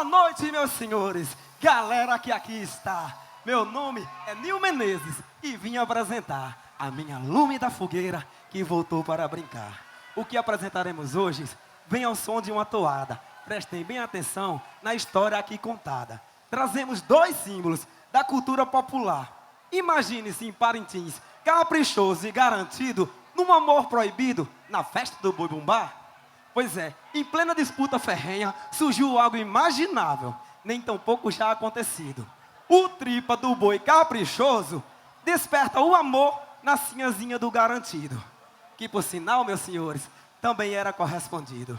Boa noite, meus senhores, galera que aqui está. Meu nome é Nil Menezes e vim apresentar a minha Lume da Fogueira que voltou para brincar. O que apresentaremos hoje vem ao som de uma toada. Prestem bem atenção na história aqui contada. Trazemos dois símbolos da cultura popular. Imagine-se em Parintins, caprichoso e garantido, num amor proibido, na festa do Boi Bumbá. Pois é, em plena disputa ferrenha, surgiu algo imaginável, nem tão pouco já acontecido. O tripa do boi caprichoso desperta o amor na sinhazinha do garantido, que por sinal, meus senhores, também era correspondido.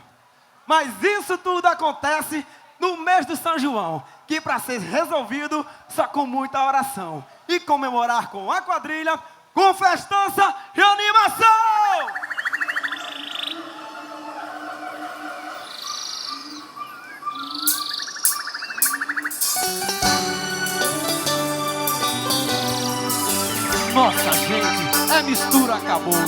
Mas isso tudo acontece no mês do São João, que para ser resolvido só com muita oração e comemorar com a quadrilha, com festança e animação! Nossa gente, é mistura cabocla,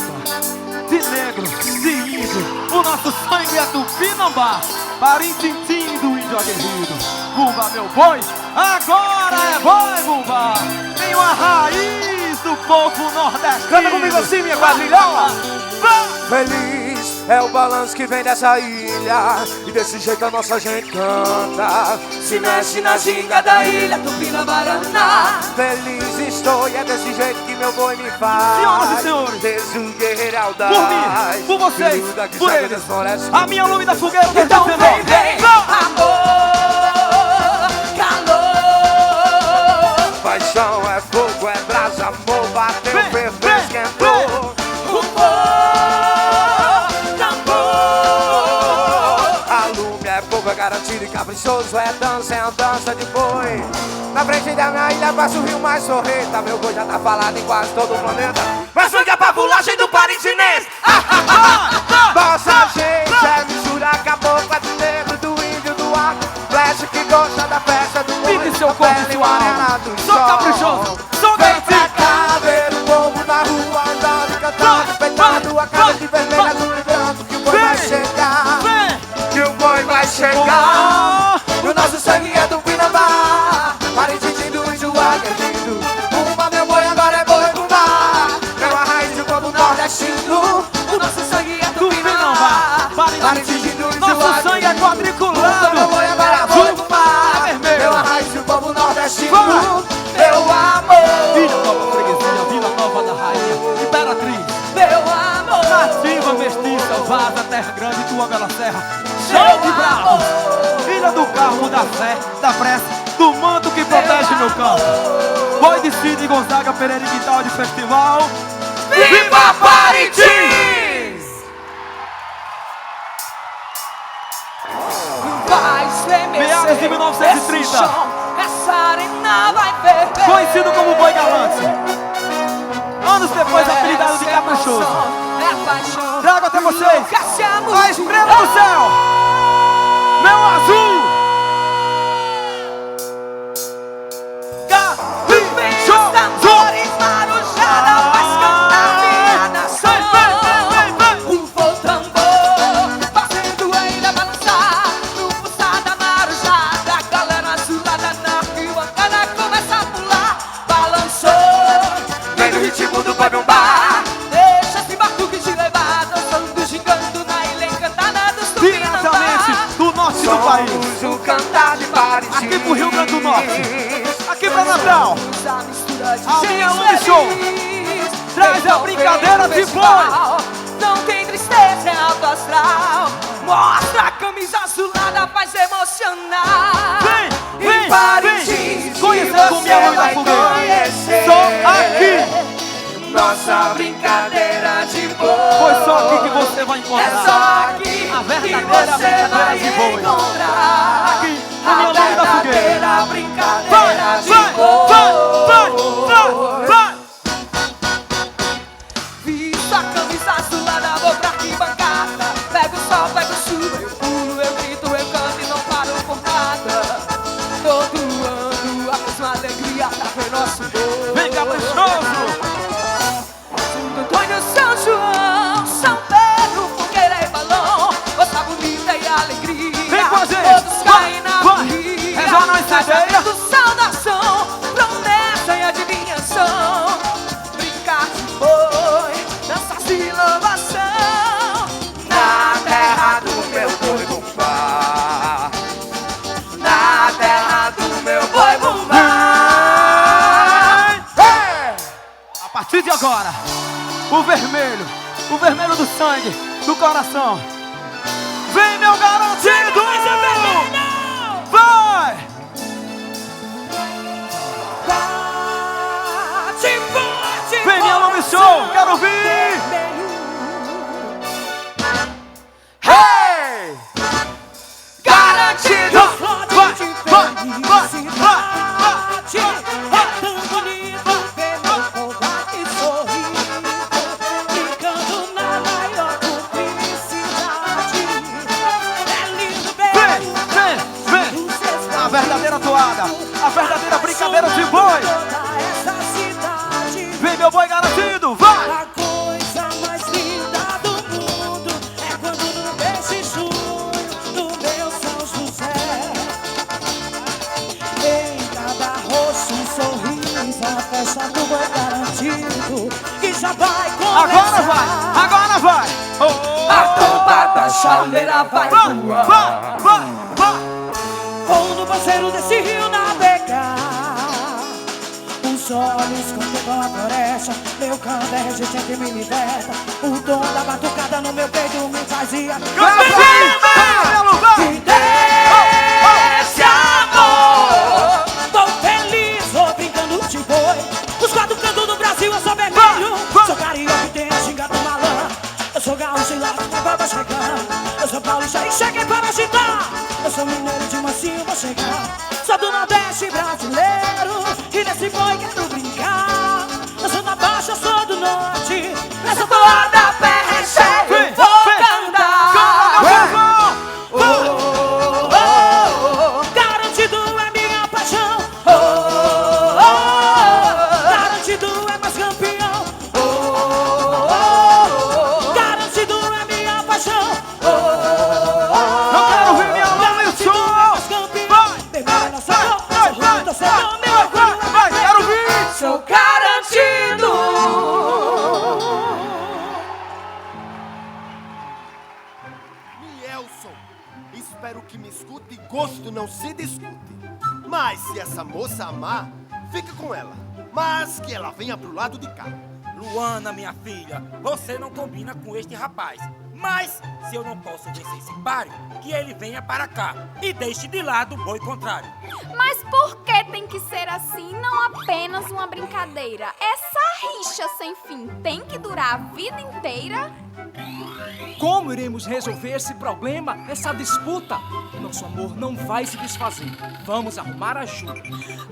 de negro, de índio, o nosso sangue é tupinambá, parintintim do índio aguerrido. Bumba meu boi, agora é boi Bumba, tem uma raiz do povo nordestino. Canta comigo assim, minha quadrilha. Feliz é o balanço que vem dessa ilha, e desse jeito a nossa gente canta. Se mexe na ginga da ilha Tupinambaraná. Feliz estou e é desse jeito que meu boi me faz. Senhoras e senhores, desde o guerreiro audaz, por mim, por vocês, por eles, a minha Lume da Fogueira. Então vem, vem, amor, calor. Paixão é fogo, é brasa, amor, bateu, ferveu, esquentou. O fogo, tambor. A lume é fogo, é garantido e caprichoso, é a dança de boi. Na frente da minha ilha passa o rio mais sorreta, meu boi já tá falado em quase todo o planeta. Mas sangue é pra pulagem do parintinês. Nossa gente é misturar cabocla do negro, do índio, do arco, flecha que gosta da festa do boi. Pique seu corpo, pele sua alma. morena do Sou sol. caprichoso, sou Vem pra garantido. cá ver o povo na rua andando e cantando, peitando a cara de vermelho, azul e branco, que o boi vai chegar, que o boi vai chegar. E o nosso sangue é do Pinambá, Parintintim do índio aguerrido. Bumba meu boi, agora é boi Bumbá, é uma raiz do povo nordestino. O nosso sangue é do Pinambá, Parintintim do índio Nosso sangue é aguerrido. Bumba meu quadriculado. boi, agora é boi Bumbá, é uma raiz do povo nordestino. Meu amor, Vila Nova Freguesia, Vila Nova da Rainha, Imperatriz, meu amor, nativa, mestiça, vaza, terra grande, tua bela serra, show de bravos, Ilha do Carmo, da fé, da prece, do manto que protege meu campo. Boi de Cid, Gonzaga, Pereira e Guital de Festival. viva Parintins! Vai estremecer Meados de 1930. esse chão, essa arena vai ferver. Conhecido como Boi Galante, anos depois apelidado de Caprichoso. É paixão. Trago até vocês Enlouquecemos a estrela do céu, meu azul. Os tambores marujada faz cantar minha nação. Um fogo tambor fazendo a ilha balançar no pulsar da marujada. A galera azulada na arquibancada começa a pular. Balançou, vem no ritmo do boi Bumbá. deixa esse batuque te levar, dançando, gingando na ilha encantada dos Diretamente Tupinambá. do norte do país, Somos o cantar de Parintins. aqui pro Rio Grande do Norte, aqui pra Natal. A minha Lume Show traz a brincadeira de boi. Não tem tristeza, é alto astral. Mostra a camisa azulada, faz emocionar. Vem, Em vem, Parintins, vem conhecer com minha Lume da Fogueira. Só aqui, nossa brincadeira de boi. foi só aqui que você vai É encontrar só aqui a que verdadeira você vai brincadeira de boi. encontrar Aqui, a na minha Lume da Fogueira. verdadeira Vai, brincadeira de vai, boi. vai. Visto a camisa azulada, vou pra arquibancada. Pego o sol, pego chuva, eu pulo, eu grito, eu canto e não paro por nada. Todo ano a mesma alegria tá vendo nosso boi. Vem Caprichoso. Santo Antônio, São João, São Pedro, fogueira e balão, moça bonita e alegria. Vem com a gente. decide agora. O vermelho do sangue, do coração. Vem, meu garantido! Vai! Vem, minha nome show, quero ouvir! Hey! Garantido! Vai, vai, vai, vai! É tão bonito ver meu covarde sorrir, brincando na maior cumplicidade. É lindo ver Vem! A verdadeira toada, a verdadeira brincadeira de boi. toda essa cidade. Vem, meu boi garantido, vai! A coisa mais linda do mundo é quando no mês de junho, no meu São José, em cada rosto um sorriso, a festa do boi garantido, que já vai começar. Agora vai! A tampa da chaleira vai voar. Vai! Vou no parceiro desse rio navegar. Os olhos contemplam a floresta. Meu canto é resistente e me liberta. O tom da batucada no meu peito me fazia. Vai! Me desse amor. Tô feliz, vou brincando de boi. Os quatro cantos do Brasil eu sou vermelho. Sou carioca e tenho a ginga do malandro. Eu sou gaúcho e lá na baba chegando. Eu sou paulista e cheguei para agitar. Eu sou mineiro de mansinho, vou chegar. Sou do Nordeste brasileiro e nesse boi quero brincar. Eu sou da Baixa, eu sou do Norte. Nessa toada pé recheio vou cantar. Garantido é minha paixão. Garantido é mais campeão. Garantido é minha paixão. Eu quero ouvir minha mão e o som! Vai, quero ouvir! Sou garantido. Nielson, espero que me escute e gosto não se discute. Mas se essa moça amar, fica com ela. Mas que ela venha pro lado de cá. Luana, minha filha, você não combina com este rapaz. Mas, se eu não posso vencer esse páreo, que ele venha para cá e deixe de lado o boi contrário. Mas por que tem que ser assim, não apenas uma brincadeira? Essa rixa sem fim tem que durar a vida inteira? Como iremos resolver esse problema, essa disputa? Nosso amor não vai se desfazer. Vamos arrumar ajuda.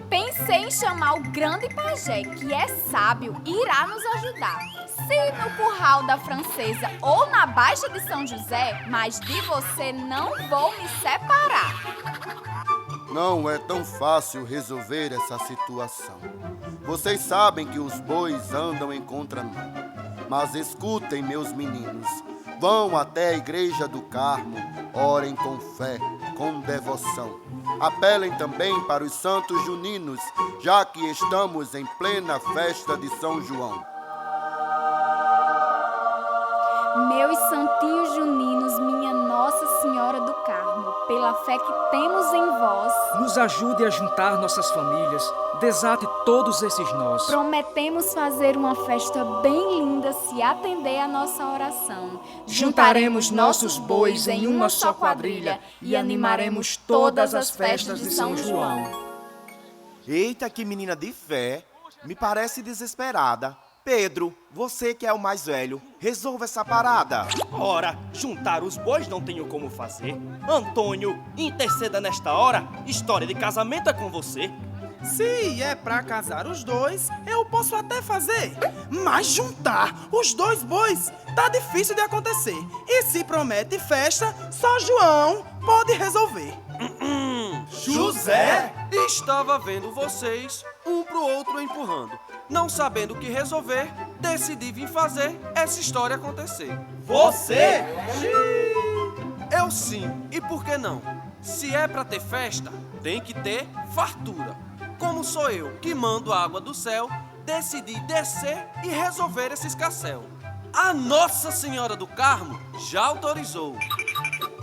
Pensei em chamar o grande pajé, que é sábio e irá nos ajudar. Se no curral da Francesa ou na Baixa de São José, mas de você não vou me separar. Não é tão fácil resolver essa situação. Vocês sabem que os bois andam em contramão. Mas escutem, meus meninos. Vão até a igreja do Carmo, orem com fé, com devoção. Apelem também para os santos juninos, já que estamos em plena festa de São João. Meus santinhos juninos, minha Nossa Senhora do Carmo, pela fé que temos em vós, Nos ajude a juntar nossas famílias. Desate todos esses nós. prometemos fazer uma festa bem linda se atender a nossa oração. Juntaremos nossos bois em uma só quadrilha e animaremos todas as festas de São João. Eita, que menina de fé. Me parece desesperada. Pedro, você que é o mais velho, resolva essa parada. Ora, juntar os bois não tenho como fazer. Antônio, interceda nesta hora. História de casamento é com você. Se é pra casar os dois, eu posso até fazer. Mas juntar os dois bois tá difícil de acontecer. E se promete festa, só João pode resolver. José estava vendo vocês, um pro outro empurrando. Não sabendo o que resolver, decidi vir fazer essa história acontecer. Você? Eu sim, e por que não? Se é pra ter festa, tem que ter fartura. Como sou eu que mando a água do céu, decidi descer e resolver esse escassel. A Nossa Senhora do Carmo já autorizou.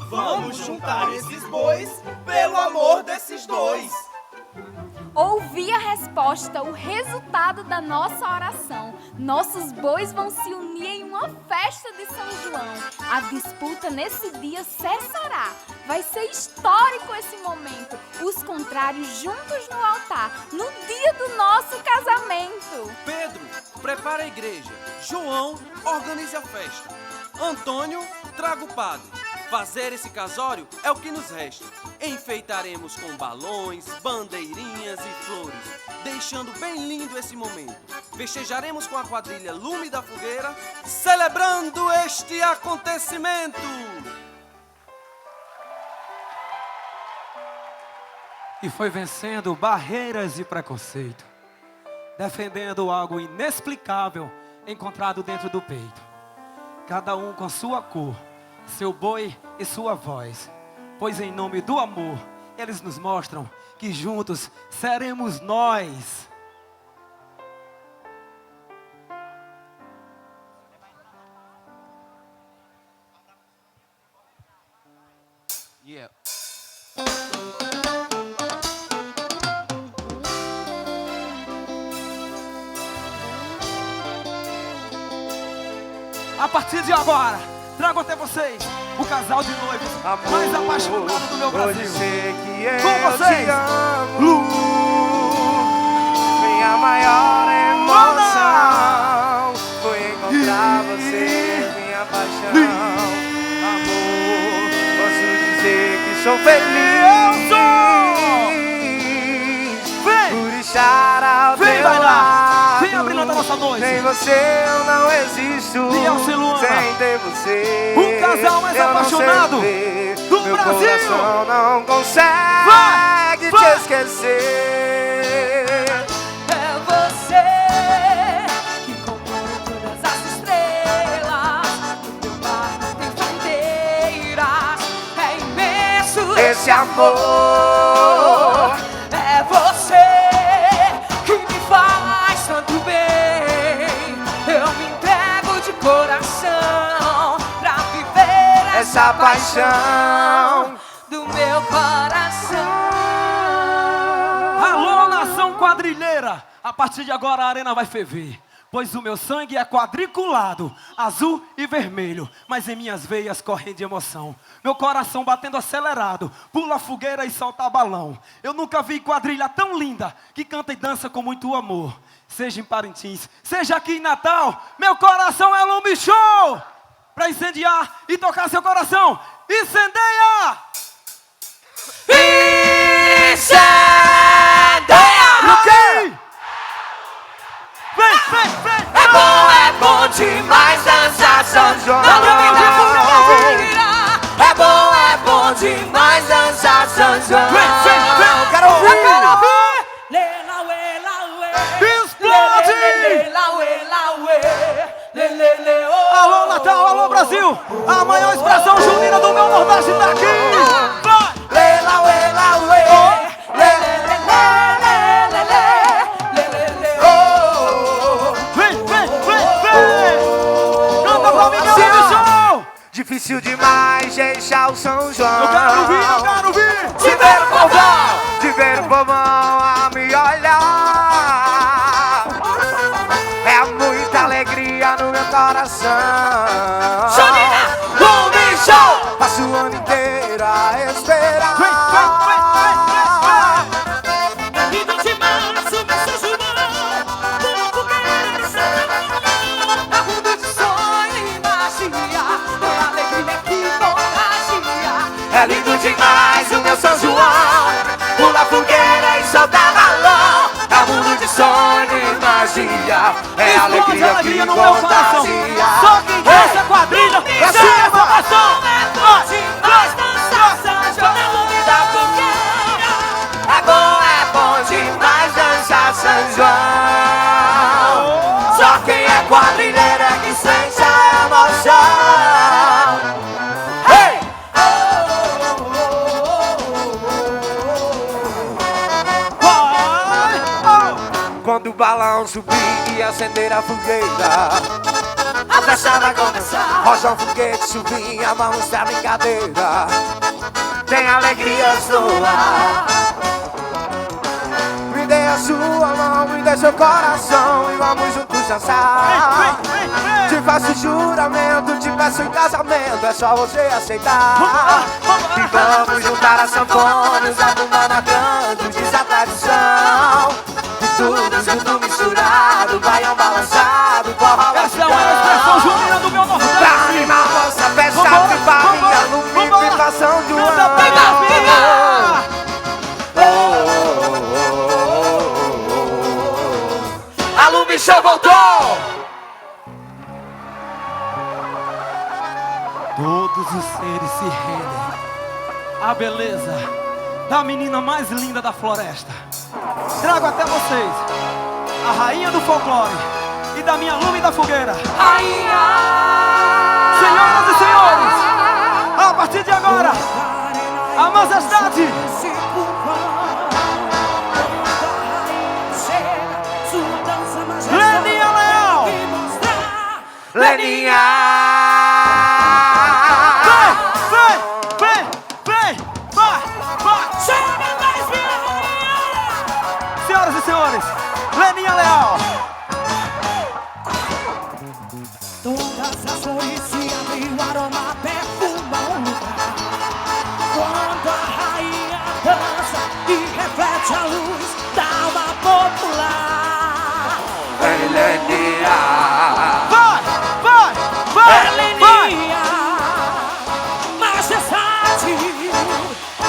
Vamos juntar esses bois pelo amor desses dois. Ouvi a resposta resposta, o resultado da nossa oração. Nossos bois vão se unir em uma festa de São João. A disputa nesse dia cessará. Vai ser histórico esse momento. Os contrários juntos no altar, no dia do nosso casamento. Pedro, prepara a igreja. João, organize a festa. Antônio, traga o padre. Fazer esse casório é o que nos resta. Enfeitaremos com balões, bandeirinhas e flores, deixando bem lindo esse momento. Festejaremos com a quadrilha Lume da Fogueira, celebrando este acontecimento. E foi vencendo barreiras e preconceito, defendendo algo inexplicável encontrado dentro do peito. Cada um com sua cor, seu boi e sua voz, pois em nome do amor, eles nos mostram que juntos seremos nós. Yeah. A partir de agora, trago até vocês o casal de noivos mais apaixonado do meu Brasil. Com vocês, Lu, minha maior emoção foi encontrar você, minha paixão. Amor, posso dizer que sou feliz por estar ao teu lado. Vem abrindo a nossa noite. Sem você eu não existo. Sem ter você o casal mais eu apaixonado não sei do meu Brasil. Coração não consegue te esquecer. É você que compõe todas as estrelas. O teu mar não tem fronteiras. É imenso Esse amor. É você que me faz tanto bem. Eu me entrego de coração pra viver essa paixão do meu coração. Alô, nação quadrilheira! A partir de agora a arena vai ferver, pois o meu sangue é quadriculado, azul e vermelho, mas em minhas veias correm de emoção. Meu coração batendo acelerado, pula fogueira e solta balão. Eu nunca vi quadrilha tão linda, que canta e dança com muito amor. Seja em Parintins, seja aqui em Natal, meu coração é Lume Show! Pra incendiar e tocar seu coração, incendeia! Incendeia! Vem! É bom demais dançar São João. É bom demais dançar São João. Quero ouvir! Explode! Alô, Natal, alô, Brasil! A maior expressão junina do meu Nordeste tá aqui! Vai! Vem! Canta pra mim, meu show! Difícil demais deixar o São João. Eu quero ouvir! De ver o povão a me olhar. É muita alegria no meu coração. Lume Show! Passo o ano inteiro a esperar. Lindo demais o meu São João. Uma fogueira de São a mundo de sonho e magia. É alegria que contagia. É lindo demais o meu São João. Pula fogueira e solta balão. É mundo de sonho e magia. É alegria que no meu coração. contagia. Só quem quer essa quadrilha, essa é a salvação. Mas dançar São João na lume da fogueira. É bom demais dançar São João. Só quem é quadrilheiro é que sente a emoção. Hey! Quando o balão subir e acender a fogueira, a festa vai começar. Rocha um foguete, subir, vamos pra brincadeira. Tem alegrias no ar. Me dê a sua mão. até seu coração e vamos juntos dançar. Te faço juramento, te peço em casamento, é só você aceitar. E vamos juntar a sanfona, usar bumba marcando, diz a tradição. E tudo junto misturado, baião balançado, forró Essa é uma expressão junina do meu Nordeste. pra animar nossa festa, pipa, minha lume, pipação de um ano. A Lume Show voltou! Todos os seres se rendem à beleza da menina mais linda da floresta. Trago até vocês a rainha do folclore e da minha lume da fogueira. Rainha! Senhoras e senhores, a partir de agora, a majestade Leninha Leal! Leninha! Vem! Vai! Senhoras e senhores, Leninha Leal! Todas as flores se abrem, o aroma perfuma o lugar. Quando a rainha dança e reflete a luz da alma popular. Vem, Leninha! Vai! Leninha! Majestade!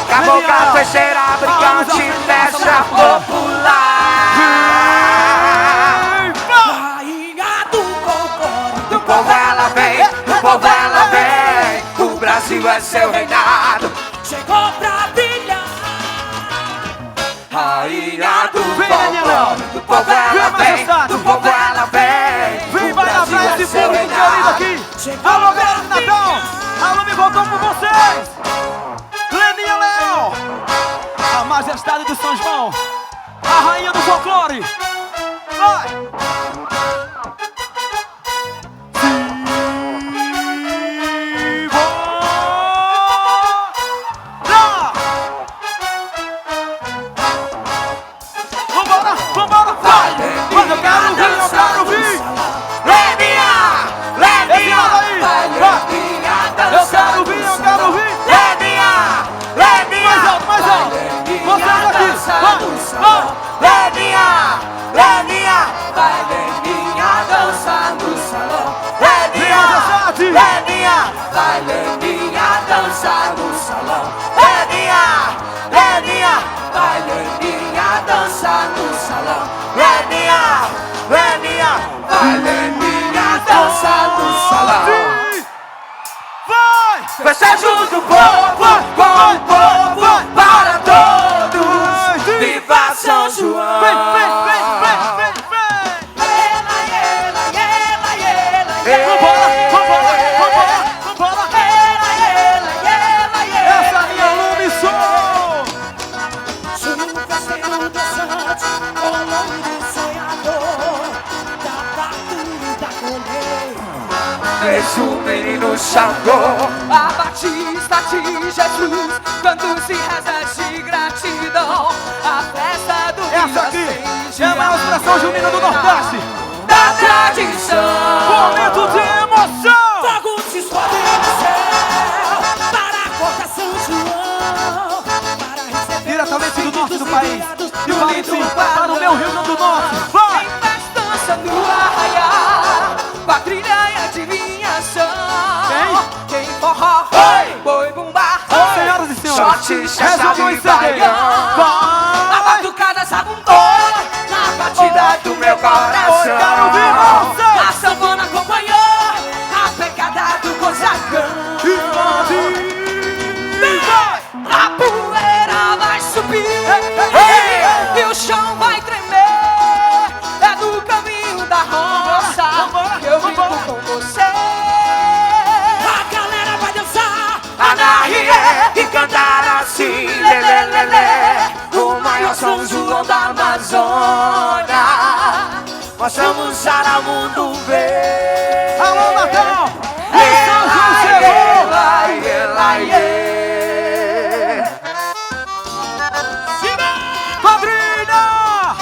Cabocla, fecheira, brigante, mestra popular! Rainha do folclore, Do povo ela vem, do povo ela vem. O Brasil é seu reinado. chegou pra brilhar. Rainha do Leninha Leal! povo, do povo ela vem, do povo ela vem. Vem O bailar Brasil pra é esse seu público querido reinado. aqui! Alô, galera de Natal! Alô, me voltou por vocês! Leninha Leal! A majestade do São João! A rainha do folclore! Vai! Vambora! Vai! Mas eu quero ouvir! Leninha, Esse lado aí! Vai! Eu quero ouvir! Leninha, Mais alto! Vocês aqui! Vai! Leninha, Leninha, vai Leninha dançar no salão. Leninha, Leninha, vai Leninha dançar no salão. Leninha, Leninha, vai Leninha dançar no salão. Leninha, Leninha, vai Leninha dançar no salão. Vai! Festejo do povo, com o povo, para todos. Viva São João! Vem! Vambora! Essa é a minha Lume Show! Sou um festeiro dançante, com o nome do sonhador, da fartura e da colheita. Deixa o menino Xangô. A batista de Jesus, quando se reza de gratidão, a festa do Essa aqui é a maior expressão junina do Nordeste! da tradição. Momento de emoção! Fogo se esconde no céu, para a corta São João, para receber Diretamente do norte do país, do e vai lindo sim, para o meu Rio Grande do Norte! Vai! Em festança no arraial, com a trilha e adivinhação. Quem forró, boi bumbá, Senhoras e senhores, Shot, resolveu e incender! baião. a Vai! batucada zabumba, na batida Do meu coração. Quero ouvir a vocês! sanfona acompanhou a pegada do gonzagão. A poeira vai subir e o chão vai tremer. É do caminho da roça que eu brinco com você. A galera vai dançar, Anahié, e cantar assim, lê, lê, lê, lê. O maior São João da Amazônia. Nós vamos para o mundo ver. Alô, Natal! Madrina!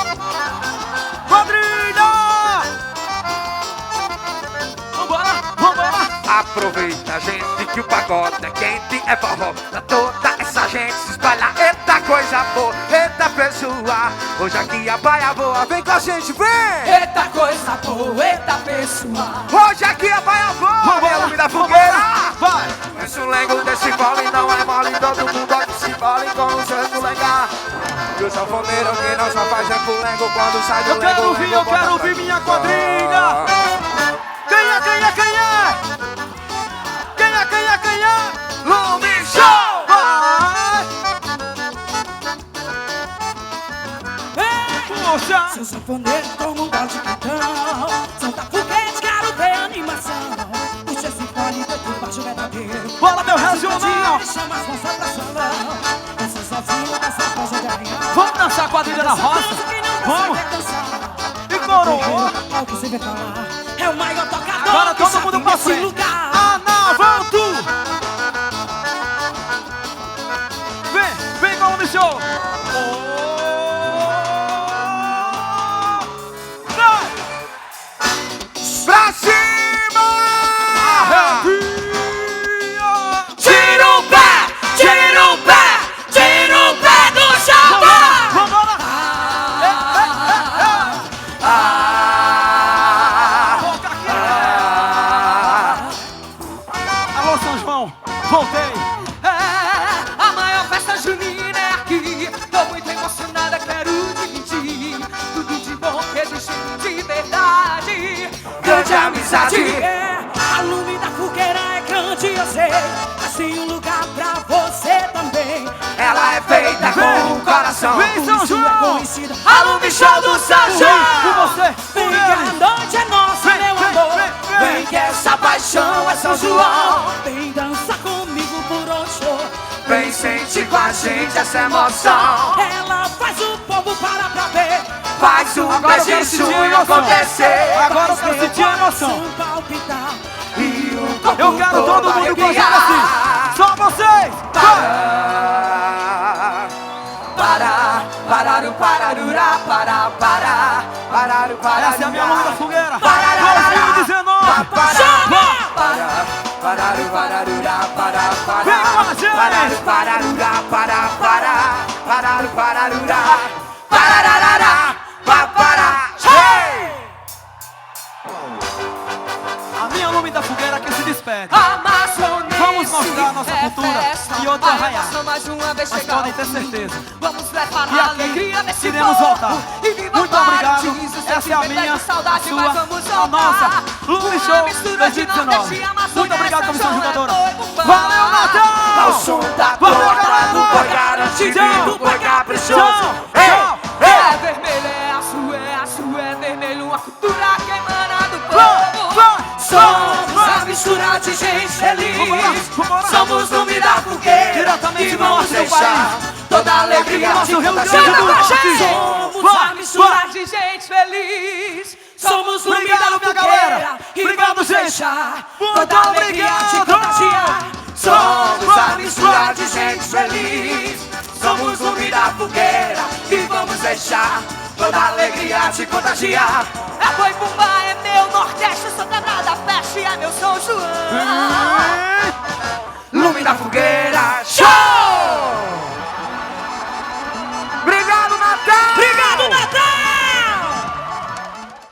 Aproveita, gente, que o pagode é quente, é forró. Pra toda essa gente se espalhar. Eita coisa boa, eita pessoa. Hoje aqui a baia boa, vem com a gente, vem! Eita coisa boa, eita pessoa. Hoje aqui a baia boa, minha lume da fogueira. Vai! Esse lengo desse bole não é mole, todo mundo aqui se bole com o seu legal. E o sanfoneiro que não só faz é pulengo quando sai do lengo. Eu quero ouvir minha quadrilha. Quem é? Quem é? Quem é? Lume Show! Vai! Puxa! Seu sanfoneiro toma um balde de cantão. Solta foguete, quero ver animação. Puxa esse fone, do baixo verdadeiro. Bola, meu regional! Chama as mãos pra salão. Essa sozinho nessa faixa de areia. Vamos dançar a quadrilha na roça? Vamos! E coroa! É o que você vai falar. É o maior tocador. Agora que todo já mundo tem pra nesse frente. lugar. Anavalto! Vem com o Lume Show! Pra cima! Tira o pé, tira o pé, tira o pé do chão. Vambora! Alô, São João! Voltei! A maior festa junina é aqui. Tô muito emocionada, quero dividir tudo de bom que existe de verdade. Grande amizade. A lume da fogueira é grande, eu sei. Mas tem um lugar pra você também. Ela é feita com o coração. Vem, São Por isso é João! conhecida a Lume Show do São Por João. você! Vem Por que a ele! noite é nossa, meu amor. Vem que essa paixão é São João. Vem dançar comigo por onde for. Vem sentir com a gente essa emoção. Ela faz o povo parar pra ver. Faz o Agora eu quero beijo sentir a emoção. acontecer. Agora eu quero sentir a emoção! Palpitar. E o corpo Eu quero todo mundo gozando arrepiar. assim! Só vocês! Para, pararu, pararurá, para, pararu, pararurá. Essa é a minha mão da fogueira! Pararará. 2019! Pararu, pararurá, para, Vem com a gente! pararu, pararurá, pararu, pararurá, pararará, para, hey! A minha lume da fogueira que se despede. Vamos mostrar nossa cultura e outra arraiar. Mais uma vez Mas chegar podem ao ter fim. certeza. Vamos levar E a aqui alegria desse iremos povo. voltar. E viva Muito o obrigado. paraíso, Essa é a sentimento minha, de saudade, a mas sua, vamos a voltar. nossa Lume Uma Show mistura de 2019. Nordeste, Amazônia, Muito obrigado, São comissão João, é jogadora. boi, Valeu, Ao Natal! som da Valeu, toda, galera! do boi garantido e do boi caprichoso. Tchau! Tchau! É vermelho, é azul, é vermelho. A cultura que emana do povo. Somos a mistura de gente feliz. Vambora! Somos Lume da fogueira. Diretamente E do vamos norte do deixar país. toda a alegria Aqui no de nosso Rio Grande contagiar. do Norte. Somos Vai, a mistura vai. de gente feliz. Somos Lume Obrigado, da minha fogueira. galera. E Obrigado, vamos gente. deixar Muito toda a alegria de obrigado. contagiar. Somos a Vai, mistura vai. de gente feliz. Somos Lume da fogueira. E vamos deixar toda a alegria te contagiar. É boi bumbá, é meu Nordeste. Eu sou danada, peste, é meu São João. Lume da fogueira.